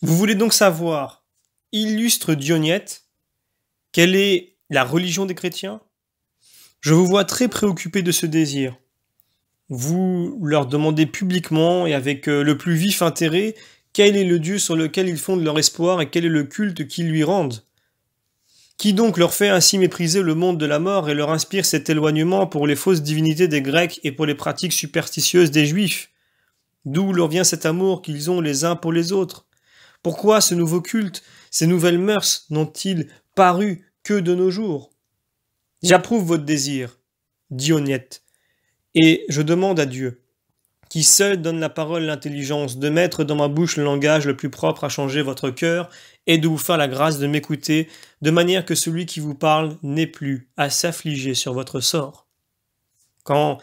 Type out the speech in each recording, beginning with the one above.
Vous voulez donc savoir, illustre Dionyette, quelle est la religion des chrétiens? Je vous vois très préoccupé de ce désir. Vous leur demandez publiquement et avec le plus vif intérêt quel est le Dieu sur lequel ils fondent leur espoir et quel est le culte qu'ils lui rendent. Qui donc leur fait ainsi mépriser le monde de la mort et leur inspire cet éloignement pour les fausses divinités des Grecs et pour les pratiques superstitieuses des Juifs? D'où leur vient cet amour qu'ils ont les uns pour les autres? Pourquoi ce nouveau culte, ces nouvelles mœurs n'ont-ils paru que de nos jours? J'approuve votre désir, Dionyette, et je demande à Dieu, qui seul donne la parole l'intelligence, de mettre dans ma bouche le langage le plus propre à changer votre cœur, et de vous faire la grâce de m'écouter, de manière que celui qui vous parle n'ait plus à s'affliger sur votre sort. Quand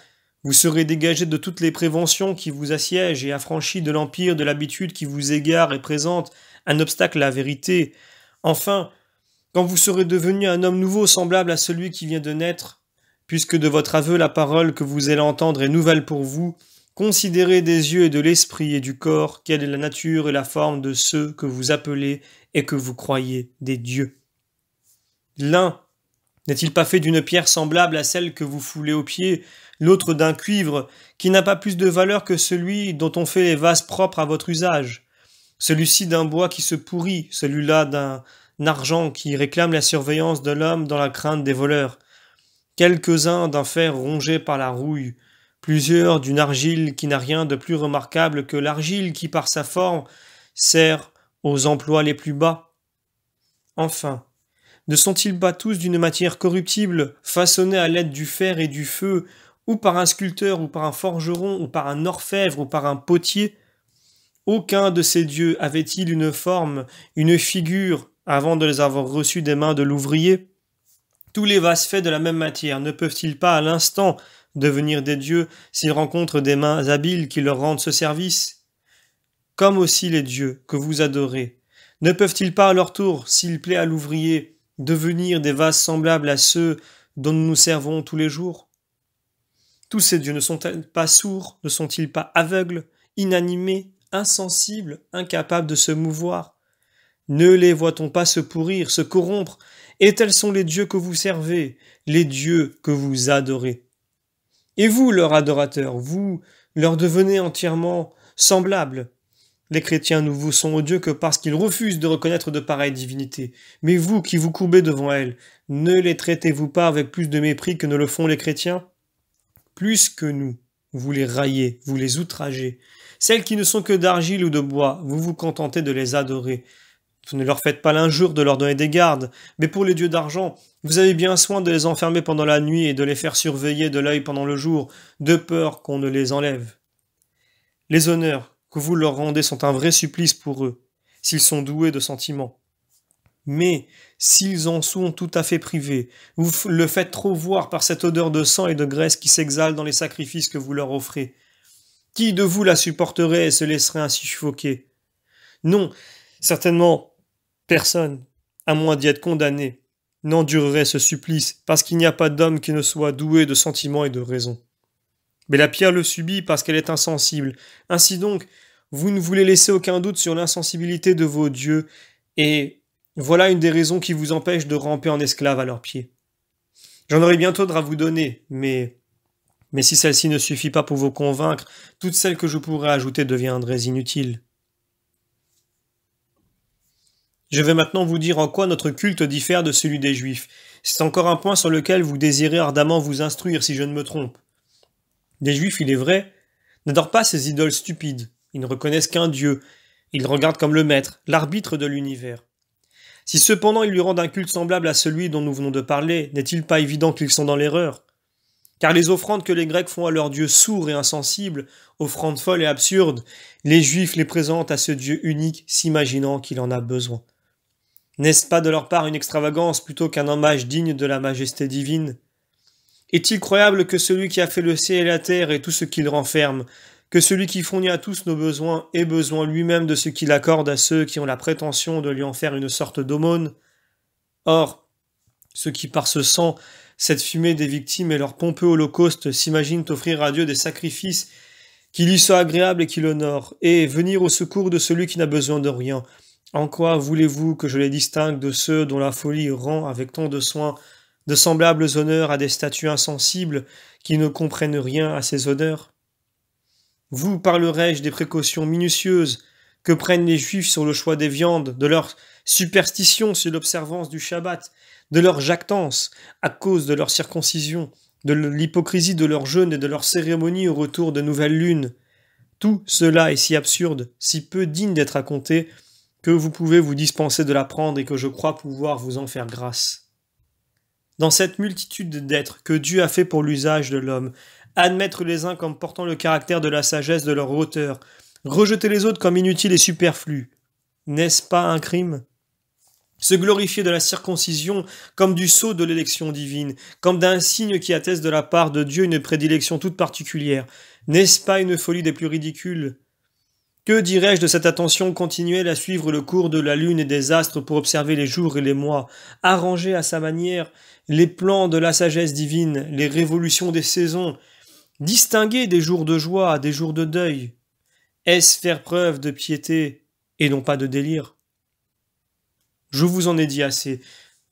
vous serez dégagé de toutes les préventions qui vous assiègent et affranchi de l'empire de l'habitude qui vous égare et présente un obstacle à la vérité, enfin, quand vous serez devenu un homme nouveau semblable à celui qui vient de naître, puisque de votre aveu la parole que vous allez entendre est nouvelle pour vous, considérez des yeux et de l'esprit et du corps quelle est la nature et la forme de ceux que vous appelez et que vous croyez des dieux. L'un n'est-il pas fait d'une pierre semblable à celle que vous foulez aux pieds, l'autre d'un cuivre qui n'a pas plus de valeur que celui dont on fait les vases propres à votre usage, celui-ci d'un bois qui se pourrit, celui-là d'un argent qui réclame la surveillance de l'homme dans la crainte des voleurs, quelques-uns d'un fer rongé par la rouille, plusieurs d'une argile qui n'a rien de plus remarquable que l'argile qui, par sa forme, sert aux emplois les plus bas. Enfin, ne sont-ils pas tous d'une matière corruptible, façonnée à l'aide du fer et du feu, ou par un sculpteur, ou par un forgeron, ou par un orfèvre, ou par un potier? Aucun de ces dieux avait-il une forme, une figure, avant de les avoir reçus des mains de l'ouvrier? Tous les vases faits de la même matière ne peuvent-ils pas à l'instant devenir des dieux s'ils rencontrent des mains habiles qui leur rendent ce service? Comme aussi les dieux que vous adorez, ne peuvent-ils pas à leur tour, s'il plaît à l'ouvrier, devenir des vases semblables à ceux dont nous nous servons tous les jours? Tous ces dieux ne sont-ils pas sourds, ne sont-ils pas aveugles, inanimés, insensibles, incapables de se mouvoir? Ne les voit-on pas se pourrir, se corrompre? Et tels sont les dieux que vous servez, les dieux que vous adorez. Et vous, leurs adorateurs, vous leur devenez entièrement semblables. Les chrétiens ne vous sont odieux que parce qu'ils refusent de reconnaître de pareilles divinités. Mais vous qui vous courbez devant elles, ne les traitez-vous pas avec plus de mépris que ne le font les chrétiens? Plus que nous, vous les raillez, vous les outragez. Celles qui ne sont que d'argile ou de bois, vous vous contentez de les adorer. Vous ne leur faites pas l'injure de leur donner des gardes, mais pour les dieux d'argent, vous avez bien soin de les enfermer pendant la nuit et de les faire surveiller de l'œil pendant le jour, de peur qu'on ne les enlève. Les honneurs que vous leur rendez sont un vrai supplice pour eux, s'ils sont doués de sentiments. Mais s'ils en sont tout à fait privés, vous le faites trop voir par cette odeur de sang et de graisse qui s'exhale dans les sacrifices que vous leur offrez. Qui de vous la supporterait et se laisserait ainsi suffoquer? Non, certainement personne, à moins d'y être condamné, n'endurerait ce supplice, parce qu'il n'y a pas d'homme qui ne soit doué de sentiments et de raison. Mais la pierre le subit parce qu'elle est insensible. Ainsi donc, vous ne voulez laisser aucun doute sur l'insensibilité de vos dieux, et voilà une des raisons qui vous empêche de ramper en esclave à leurs pieds. J'en aurai bien d'autres à vous donner, mais si celle-ci ne suffit pas pour vous convaincre, toutes celles que je pourrais ajouter deviendraient inutiles. Je vais maintenant vous dire en quoi notre culte diffère de celui des Juifs. C'est encore un point sur lequel vous désirez ardemment vous instruire, si je ne me trompe. Les Juifs, il est vrai, n'adorent pas ces idoles stupides. Ils ne reconnaissent qu'un Dieu. Ils le regardent comme le maître, l'arbitre de l'univers. Si cependant ils lui rendent un culte semblable à celui dont nous venons de parler, n'est-il pas évident qu'ils sont dans l'erreur? Car les offrandes que les Grecs font à leur Dieu sourd et insensible, offrandes folles et absurdes, les Juifs les présentent à ce Dieu unique, s'imaginant qu'il en a besoin. N'est-ce pas de leur part une extravagance plutôt qu'un hommage digne de la majesté divine? Est-il croyable que celui qui a fait le ciel et la terre et tout ce qu'il renferme, que celui qui fournit à tous nos besoins ait besoin lui-même de ce qu'il accorde à ceux qui ont la prétention de lui en faire une sorte d'aumône? Or, ceux qui par ce sang, cette fumée des victimes et leur pompeux holocauste s'imaginent offrir à Dieu des sacrifices qui lui soient agréables et qui l'honorent, et venir au secours de celui qui n'a besoin de rien, En quoi voulez-vous que je les distingue de ceux dont la folie rend avec tant de soin de semblables honneurs à des statues insensibles qui ne comprennent rien à ces odeurs? Vous parlerai-je des précautions minutieuses que prennent les Juifs sur le choix des viandes, de leur superstition sur l'observance du Shabbat, de leur jactance à cause de leur circoncision, de l'hypocrisie de leurs jeûnes et de leurs cérémonies au retour de nouvelles lunes? Tout cela est si absurde, si peu digne d'être raconté, que vous pouvez vous dispenser de l'apprendre et que je crois pouvoir vous en faire grâce. Dans cette multitude d'êtres que Dieu a fait pour l'usage de l'homme, admettre les uns comme portant le caractère de la sagesse de leur auteur, rejeter les autres comme inutiles et superflus, n'est-ce pas un crime? Se glorifier de la circoncision comme du sceau de l'élection divine, comme d'un signe qui atteste de la part de Dieu une prédilection toute particulière, n'est-ce pas une folie des plus ridicules? Que dirais-je de cette attention continuelle à suivre le cours de la lune et des astres pour observer les jours et les mois, arranger à sa manière les plans de la sagesse divine, les révolutions des saisons, distinguer des jours de joie, des jours de deuil? Est-ce faire preuve de piété et non pas de délire? Je vous en ai dit assez,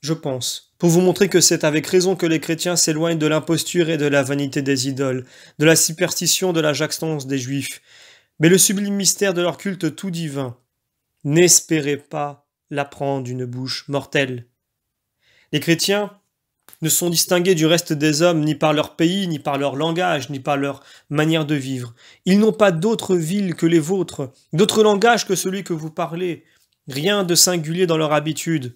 je pense, pour vous montrer que c'est avec raison que les chrétiens s'éloignent de l'imposture et de la vanité des idoles, de la superstition, de la jactance des juifs. Mais le sublime mystère de leur culte tout divin, n'espérez pas l'apprendre d'une bouche mortelle. Les chrétiens ne sont distingués du reste des hommes ni par leur pays, ni par leur langage, ni par leur manière de vivre. Ils n'ont pas d'autre ville que les vôtres, d'autre langage que celui que vous parlez, rien de singulier dans leur habitude.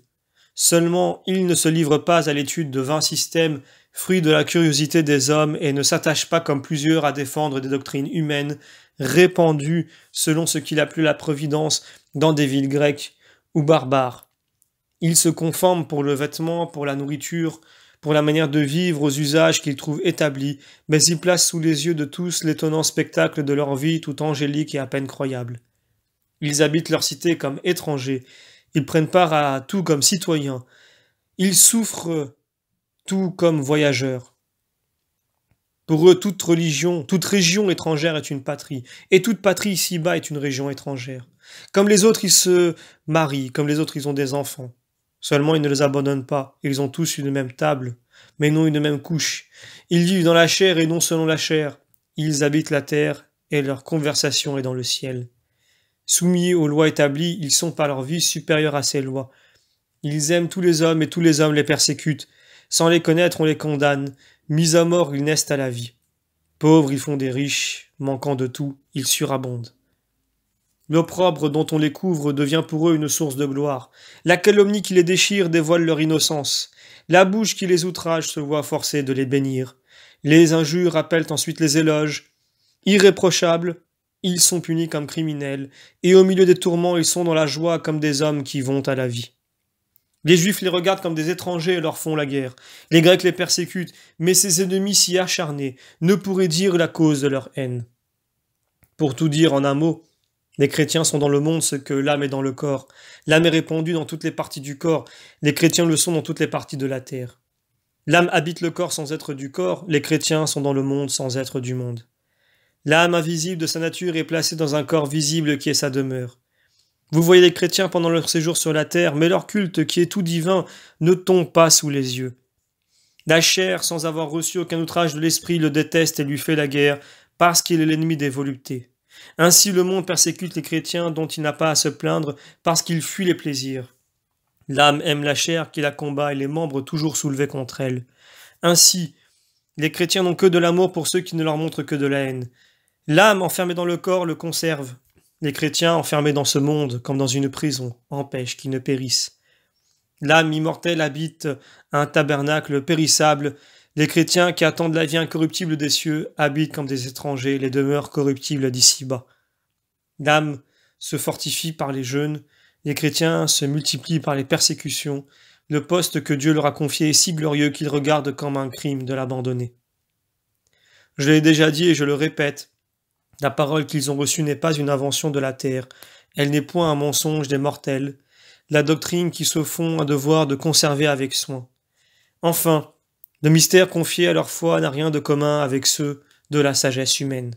Seulement, ils ne se livrent pas à l'étude de vains systèmes, fruits de la curiosité des hommes, et ne s'attachent pas comme plusieurs à défendre des doctrines humaines, répandues selon ce qu'il a plu la providence dans des villes grecques ou barbares. Ils se conforment pour le vêtement, pour la nourriture, pour la manière de vivre aux usages qu'ils trouvent établis, mais ils placent sous les yeux de tous l'étonnant spectacle de leur vie tout angélique et à peine croyable. Ils habitent leur cité comme étrangers, ils prennent part à tout comme citoyens, ils souffrent tout comme voyageurs. Pour eux, toute religion, toute région étrangère est une patrie, et toute patrie ici-bas est une région étrangère. Comme les autres, ils se marient, comme les autres, ils ont des enfants. Seulement, ils ne les abandonnent pas, ils ont tous une même table, mais non une même couche. Ils vivent dans la chair et non selon la chair. Ils habitent la terre, et leur conversation est dans le ciel. Soumis aux lois établies, ils sont par leur vie supérieurs à ces lois. Ils aiment tous les hommes et tous les hommes les persécutent. Sans les connaître, on les condamne. Mis à mort, ils naissent à la vie. Pauvres, ils font des riches. Manquant de tout, ils surabondent. L'opprobre dont on les couvre devient pour eux une source de gloire. La calomnie qui les déchire dévoile leur innocence. La bouche qui les outrage se voit forcée de les bénir. Les injures appellent ensuite les éloges. Irréprochables, ils sont punis comme criminels, et au milieu des tourments, ils sont dans la joie comme des hommes qui vont à la vie. Les Juifs les regardent comme des étrangers et leur font la guerre. Les Grecs les persécutent, mais ces ennemis si acharnés ne pourraient dire la cause de leur haine. Pour tout dire en un mot, les chrétiens sont dans le monde ce que l'âme est dans le corps. L'âme est répandue dans toutes les parties du corps, les chrétiens le sont dans toutes les parties de la terre. L'âme habite le corps sans être du corps, les chrétiens sont dans le monde sans être du monde. L'âme invisible de sa nature est placée dans un corps visible qui est sa demeure. Vous voyez les chrétiens pendant leur séjour sur la terre, mais leur culte, qui est tout divin, ne tombe pas sous les yeux. La chair, sans avoir reçu aucun outrage de l'esprit, le déteste et lui fait la guerre, parce qu'il est l'ennemi des voluptés. Ainsi le monde persécute les chrétiens dont il n'a pas à se plaindre, parce qu'il fuit les plaisirs. L'âme aime la chair qui la combat et les membres toujours soulevés contre elle. Ainsi, les chrétiens n'ont que de l'amour pour ceux qui ne leur montrent que de la haine. L'âme enfermée dans le corps le conserve. Les chrétiens, enfermés dans ce monde, comme dans une prison, empêchent qu'ils ne périssent. L'âme immortelle habite un tabernacle périssable. Les chrétiens, qui attendent la vie incorruptible des cieux, habitent comme des étrangers les demeures corruptibles d'ici-bas. L'âme se fortifie par les jeûnes. Les chrétiens se multiplient par les persécutions. Le poste que Dieu leur a confié est si glorieux qu'ils regardent comme un crime de l'abandonner. Je l'ai déjà dit et je le répète, la parole qu'ils ont reçue n'est pas une invention de la terre, elle n'est point un mensonge des mortels, la doctrine qui se font un devoir de conserver avec soin. Enfin, le mystère confié à leur foi n'a rien de commun avec ceux de la sagesse humaine.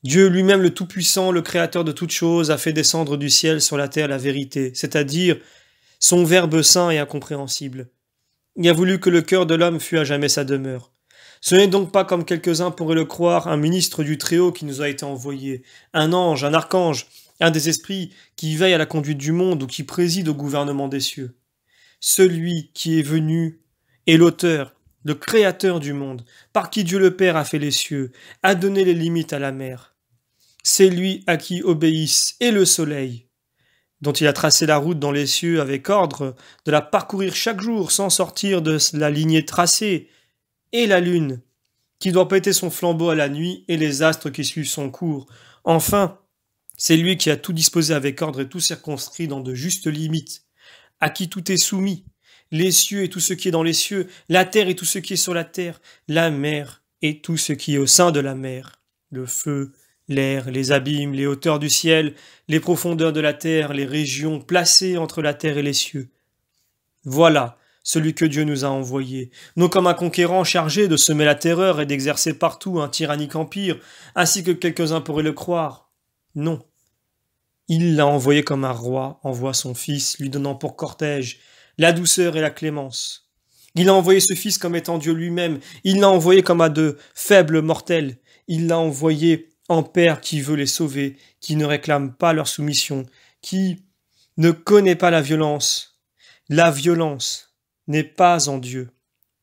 Dieu lui-même le Tout-Puissant, le Créateur de toutes choses, a fait descendre du ciel sur la terre la vérité, c'est-à-dire son Verbe saint et incompréhensible. Il a voulu que le cœur de l'homme fût à jamais sa demeure. Ce n'est donc pas, comme quelques-uns pourraient le croire, un ministre du Très-Haut qui nous a été envoyé, un ange, un archange, un des esprits qui veille à la conduite du monde ou qui préside au gouvernement des cieux. Celui qui est venu est l'auteur, le créateur du monde, par qui Dieu le Père a fait les cieux, a donné les limites à la mer. C'est lui à qui obéissent et le soleil, dont il a tracé la route dans les cieux avec ordre de la parcourir chaque jour sans sortir de la lignée tracée, et la lune, qui doit péter son flambeau à la nuit, et les astres qui suivent son cours. Enfin, c'est lui qui a tout disposé avec ordre et tout circonscrit dans de justes limites, à qui tout est soumis, les cieux et tout ce qui est dans les cieux, la terre et tout ce qui est sur la terre, la mer et tout ce qui est au sein de la mer, le feu, l'air, les abîmes, les hauteurs du ciel, les profondeurs de la terre, les régions placées entre la terre et les cieux. Voilà celui que Dieu nous a envoyé, non comme un conquérant chargé de semer la terreur et d'exercer partout un tyrannique empire, ainsi que quelques-uns pourraient le croire. Non. Il l'a envoyé comme un roi envoie son fils, lui donnant pour cortège la douceur et la clémence. Il a envoyé ce fils comme étant Dieu lui-même, il l'a envoyé comme à de faibles mortels, il l'a envoyé en père qui veut les sauver, qui ne réclame pas leur soumission, qui ne connaît pas la violence. La violence n'est pas en Dieu.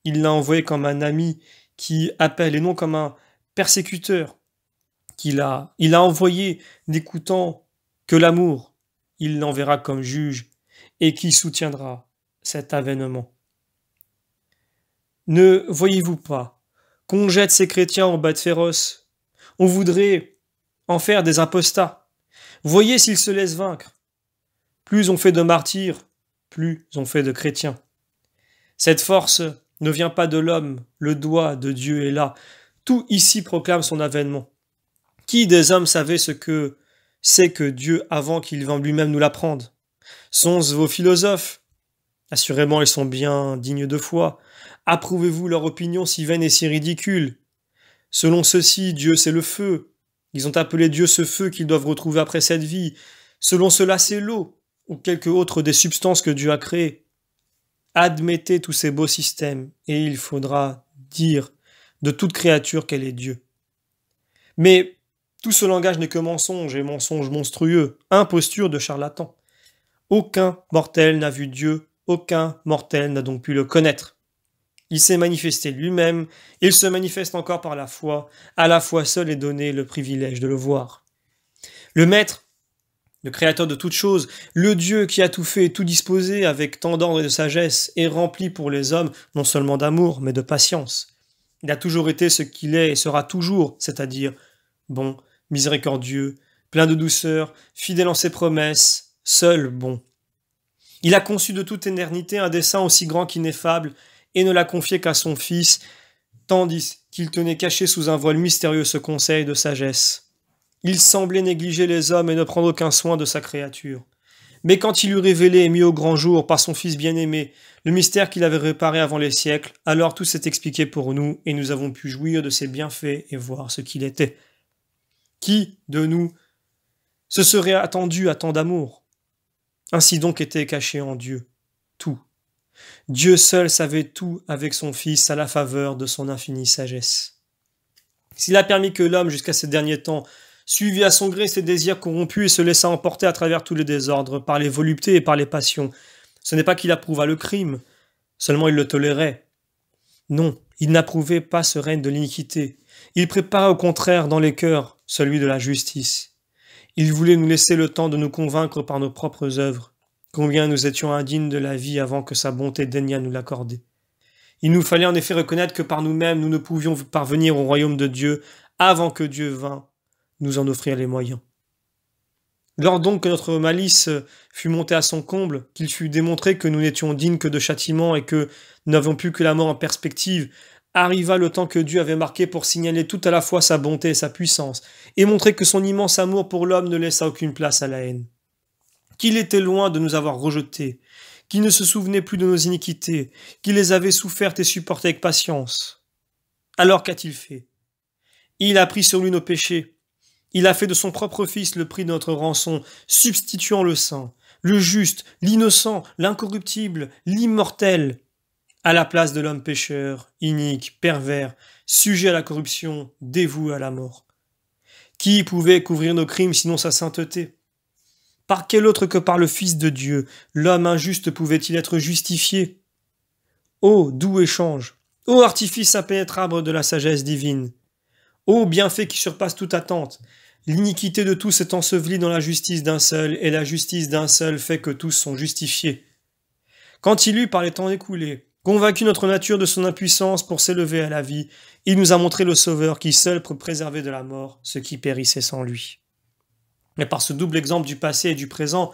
Il l'a envoyé comme un ami qui appelle et non comme un persécuteur. Il a envoyé n'écoutant que l'amour. Il l'enverra comme juge et qui soutiendra cet avènement. Ne voyez-vous pas qu'on jette ces chrétiens en bêtes féroces? On voudrait en faire des impostats. Voyez s'ils se laissent vaincre. Plus on fait de martyrs, plus on fait de chrétiens. Cette force ne vient pas de l'homme, le doigt de Dieu est là. Tout ici proclame son avènement. Qui des hommes savait ce que c'est que Dieu avant qu'il vînt lui-même nous l'apprendre? Sont-ce vos philosophes? Assurément, ils sont bien dignes de foi. Approuvez-vous leur opinion si vaine et si ridicule? Selon ceux-ci, Dieu c'est le feu. Ils ont appelé Dieu ce feu qu'ils doivent retrouver après cette vie. Selon cela, c'est l'eau, ou quelque autre des substances que Dieu a créées. Admettez tous ces beaux systèmes, et il faudra dire de toute créature qu'elle est Dieu. Mais tout ce langage n'est que mensonge, et mensonge monstrueux, imposture de charlatan. Aucun mortel n'a vu Dieu, aucun mortel n'a donc pu le connaître. Il s'est manifesté lui-même, il se manifeste encore par la foi, à la foi seul est donné le privilège de le voir. Le Maître, le Créateur de toutes choses, le Dieu qui a tout fait et tout disposé avec tant d'ordre et de sagesse, est rempli pour les hommes non seulement d'amour, mais de patience. Il a toujours été ce qu'il est et sera toujours, c'est-à-dire bon, miséricordieux, plein de douceur, fidèle en ses promesses, seul bon. Il a conçu de toute éternité un dessein aussi grand qu'ineffable et ne l'a confié qu'à son Fils, tandis qu'il tenait caché sous un voile mystérieux ce conseil de sagesse. Il semblait négliger les hommes et ne prendre aucun soin de sa créature. Mais quand il eut révélé et mis au grand jour par son Fils bien-aimé le mystère qu'il avait réparé avant les siècles, alors tout s'est expliqué pour nous et nous avons pu jouir de ses bienfaits et voir ce qu'il était. Qui, de nous, se serait attendu à tant d'amour? Ainsi donc était caché en Dieu tout. Dieu seul savait tout avec son Fils à la faveur de son infinie sagesse. S'il a permis que l'homme, jusqu'à ces derniers temps, suivit à son gré ses désirs corrompus et se laissa emporter à travers tous les désordres, par les voluptés et par les passions, ce n'est pas qu'il approuva le crime, seulement il le tolérait. Non, il n'approuvait pas ce règne de l'iniquité. Il préparait au contraire dans les cœurs celui de la justice. Il voulait nous laisser le temps de nous convaincre par nos propres œuvres, combien nous étions indignes de la vie avant que sa bonté daignât nous l'accorder. Il nous fallait en effet reconnaître que par nous-mêmes nous ne pouvions parvenir au royaume de Dieu avant que Dieu vînt nous en offrir les moyens. Lors donc que notre malice fut montée à son comble, qu'il fut démontré que nous n'étions dignes que de châtiment et que nous n'avions plus que la mort en perspective, arriva le temps que Dieu avait marqué pour signaler tout à la fois sa bonté et sa puissance, et montrer que son immense amour pour l'homme ne laissa aucune place à la haine. Qu'il était loin de nous avoir rejetés, qu'il ne se souvenait plus de nos iniquités, qu'il les avait souffertes et supportées avec patience. Alors qu'a-t-il fait? Il a pris sur lui nos péchés. Il a fait de son propre Fils le prix de notre rançon, substituant le saint, le juste, l'innocent, l'incorruptible, l'immortel, à la place de l'homme pécheur, inique, pervers, sujet à la corruption, dévoué à la mort. Qui pouvait couvrir nos crimes sinon sa sainteté? Par quel autre que par le Fils de Dieu, l'homme injuste pouvait-il être justifié? Ô doux échange! Ô artifice impénétrable de la sagesse divine! Ô bienfait qui surpasse toute attente! L'iniquité de tous est ensevelie dans la justice d'un seul, et la justice d'un seul fait que tous sont justifiés. Quand il eut, par les temps écoulés, convaincu notre nature de son impuissance pour s'élever à la vie, il nous a montré le Sauveur qui seul peut préserver de la mort ce qui périssait sans lui. Mais par ce double exemple du passé et du présent,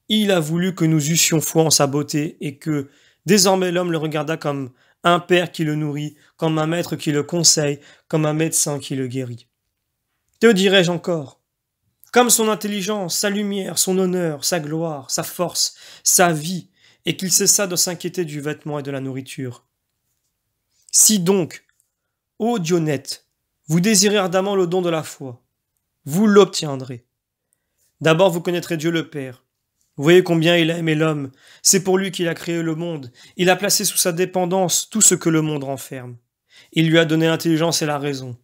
il a voulu que nous eussions foi en sa beauté et que, désormais, l'homme le regardât comme un père qui le nourrit, comme un maître qui le conseille, comme un médecin qui le guérit. Que dirais-je encore? Comme son intelligence, sa lumière, son honneur, sa gloire, sa force, sa vie, et qu'il cessa de s'inquiéter du vêtement et de la nourriture. Si donc, ô Dionyte, vous désirez ardemment le don de la foi, vous l'obtiendrez. D'abord vous connaîtrez Dieu le Père. Vous voyez combien il a aimé l'homme. C'est pour lui qu'il a créé le monde. Il a placé sous sa dépendance tout ce que le monde renferme. Il lui a donné l'intelligence et la raison.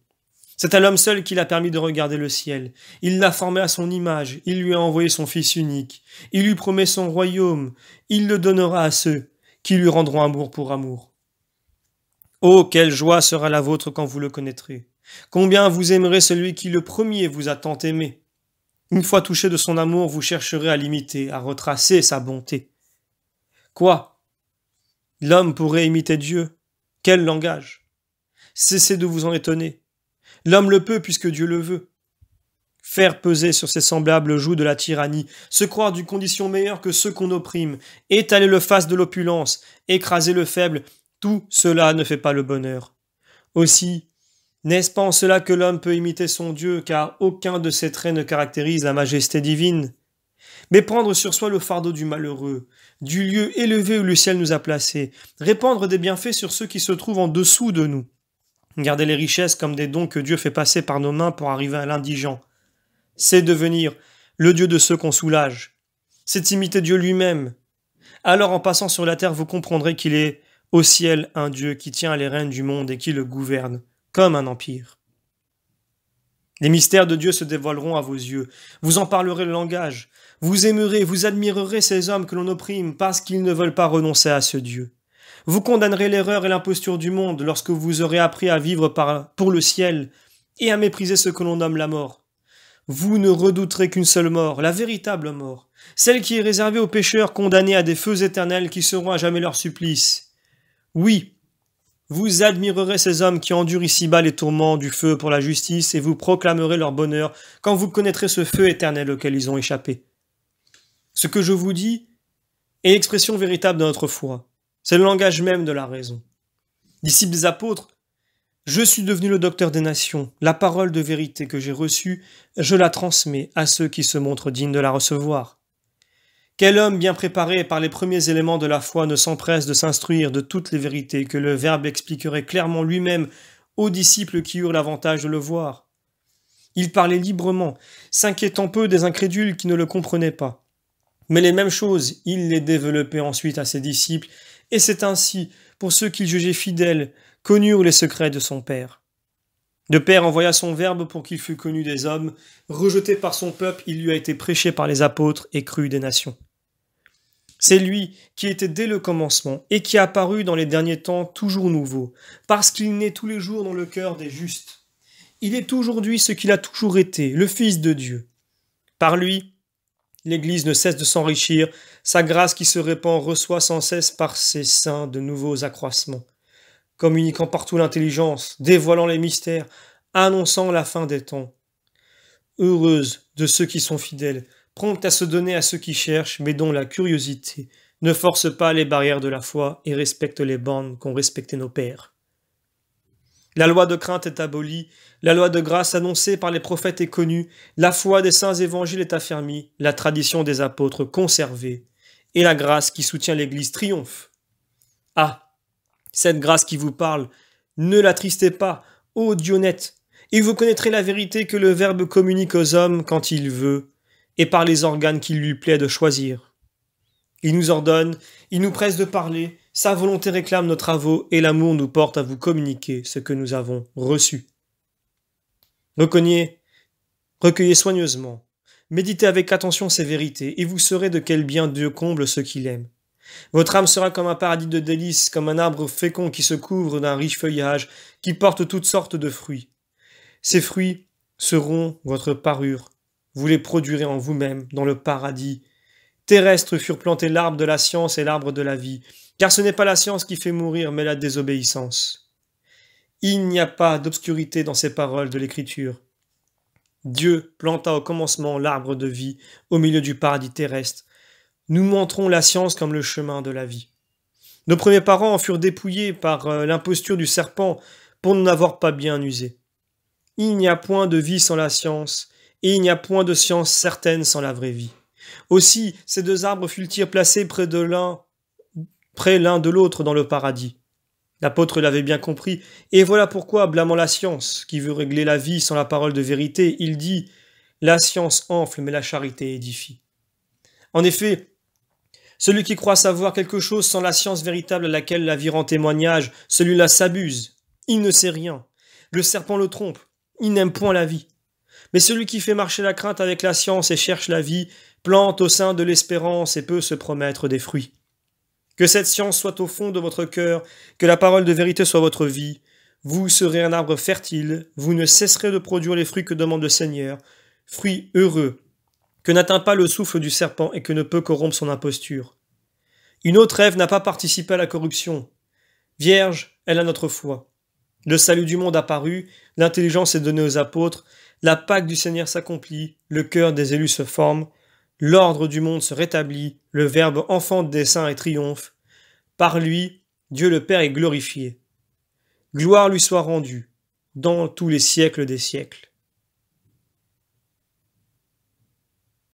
C'est à l'homme seul qu'il a permis de regarder le ciel. Il l'a formé à son image. Il lui a envoyé son Fils unique. Il lui promet son royaume. Il le donnera à ceux qui lui rendront amour pour amour. Oh, quelle joie sera la vôtre quand vous le connaîtrez. Combien vous aimerez celui qui le premier vous a tant aimé. Une fois touché de son amour, vous chercherez à l'imiter, à retracer sa bonté. Quoi? L'homme pourrait imiter Dieu? Quel langage? Cessez de vous en étonner. L'homme le peut puisque Dieu le veut. Faire peser sur ses semblables le joug de la tyrannie, se croire d'une condition meilleure que ceux qu'on opprime, étaler le faste de l'opulence, écraser le faible, tout cela ne fait pas le bonheur. Aussi, n'est-ce pas en cela que l'homme peut imiter son Dieu, car aucun de ses traits ne caractérise la majesté divine? Mais prendre sur soi le fardeau du malheureux, du lieu élevé où le ciel nous a placés, répandre des bienfaits sur ceux qui se trouvent en dessous de nous, garder les richesses comme des dons que Dieu fait passer par nos mains pour arriver à l'indigent, c'est devenir le Dieu de ceux qu'on soulage, c'est imiter Dieu lui-même. Alors en passant sur la terre, vous comprendrez qu'il est au ciel un Dieu qui tient les rênes du monde et qui le gouverne, comme un empire. Les mystères de Dieu se dévoileront à vos yeux. Vous en parlerez le langage. Vous aimerez, vous admirerez ces hommes que l'on opprime parce qu'ils ne veulent pas renoncer à ce Dieu. Vous condamnerez l'erreur et l'imposture du monde lorsque vous aurez appris à vivre pour le ciel et à mépriser ce que l'on nomme la mort. Vous ne redouterez qu'une seule mort, la véritable mort, celle qui est réservée aux pécheurs condamnés à des feux éternels qui seront à jamais leur supplice. Oui, vous admirerez ces hommes qui endurent ici-bas les tourments du feu pour la justice et vous proclamerez leur bonheur quand vous connaîtrez ce feu éternel auquel ils ont échappé. Ce que je vous dis est l'expression véritable de notre foi. C'est le langage même de la raison. Disciples des apôtres, je suis devenu le docteur des nations. La parole de vérité que j'ai reçue, je la transmets à ceux qui se montrent dignes de la recevoir. Quel homme bien préparé par les premiers éléments de la foi ne s'empresse de s'instruire de toutes les vérités que le Verbe expliquerait clairement lui-même aux disciples qui eurent l'avantage de le voir? Il parlait librement, s'inquiétant peu des incrédules qui ne le comprenaient pas. Mais les mêmes choses, il les développait ensuite à ses disciples, et c'est ainsi, pour ceux qu'il jugeait fidèles, connurent les secrets de son Père. Le Père envoya son Verbe pour qu'il fût connu des hommes, rejeté par son peuple, il lui a été prêché par les apôtres et cru des nations. C'est lui qui était dès le commencement et qui a apparu dans les derniers temps toujours nouveau, parce qu'il naît tous les jours dans le cœur des justes. Il est aujourd'hui ce qu'il a toujours été, le Fils de Dieu. Par lui, l'Église ne cesse de s'enrichir, sa grâce qui se répand reçoit sans cesse par ses saints de nouveaux accroissements, communiquant partout l'intelligence, dévoilant les mystères, annonçant la fin des temps. Heureuse de ceux qui sont fidèles, prompte à se donner à ceux qui cherchent, mais dont la curiosité ne force pas les barrières de la foi et respecte les bornes qu'ont respectées nos pères. La loi de crainte est abolie, la loi de grâce annoncée par les prophètes est connue, la foi des saints évangiles est affermie, la tradition des apôtres conservée, et la grâce qui soutient l'Église triomphe. Ah, cette grâce qui vous parle, ne l'attristez pas, ô Dionyte, Et vous connaîtrez la vérité que le Verbe communique aux hommes quand il veut, et par les organes qu'il lui plaît de choisir. Il nous ordonne, il nous presse de parler, sa volonté réclame nos travaux, et l'amour nous porte à vous communiquer ce que nous avons reçu. Recueillez soigneusement, méditez avec attention ces vérités, et vous saurez de quel bien Dieu comble ceux qu'il aime. Votre âme sera comme un paradis de délices, comme un arbre fécond qui se couvre d'un riche feuillage, qui porte toutes sortes de fruits. Ces fruits seront votre parure. Vous les produirez en vous-même, dans le paradis. Terrestres furent plantés l'arbre de la science et l'arbre de la vie, car ce n'est pas la science qui fait mourir, mais la désobéissance. Il n'y a pas d'obscurité dans ces paroles de l'Écriture. Dieu planta au commencement l'arbre de vie au milieu du paradis terrestre. Nous montrons la science comme le chemin de la vie. Nos premiers parents en furent dépouillés par l'imposture du serpent pour n'en avoir pas bien usé. Il n'y a point de vie sans la science, et il n'y a point de science certaine sans la vraie vie. Aussi, ces deux arbres furent-ils placés près l'un de l'autre dans le paradis. L'apôtre l'avait bien compris, et voilà pourquoi, blâmant la science, qui veut régler la vie sans la parole de vérité, il dit « La science enfle, mais la charité édifie ». En effet, celui qui croit savoir quelque chose sans la science véritable à laquelle la vie rend témoignage, celui-là s'abuse. Il ne sait rien. Le serpent le trompe. Il n'aime point la vie. Mais celui qui fait marcher la crainte avec la science et cherche la vie, plante au sein de l'espérance et peut se promettre des fruits. Que cette science soit au fond de votre cœur, que la parole de vérité soit votre vie. Vous serez un arbre fertile, vous ne cesserez de produire les fruits que demande le Seigneur, fruits heureux, que n'atteint pas le souffle du serpent et que ne peut corrompre son imposture. Une autre Ève n'a pas participé à la corruption. Vierge, elle a notre foi. Le salut du monde apparut, l'intelligence est donnée aux apôtres, la Pâque du Seigneur s'accomplit, le cœur des élus se forme, l'ordre du monde se rétablit, le Verbe enfante des saints et triomphe. Par lui, Dieu le Père est glorifié. Gloire lui soit rendue, dans tous les siècles des siècles.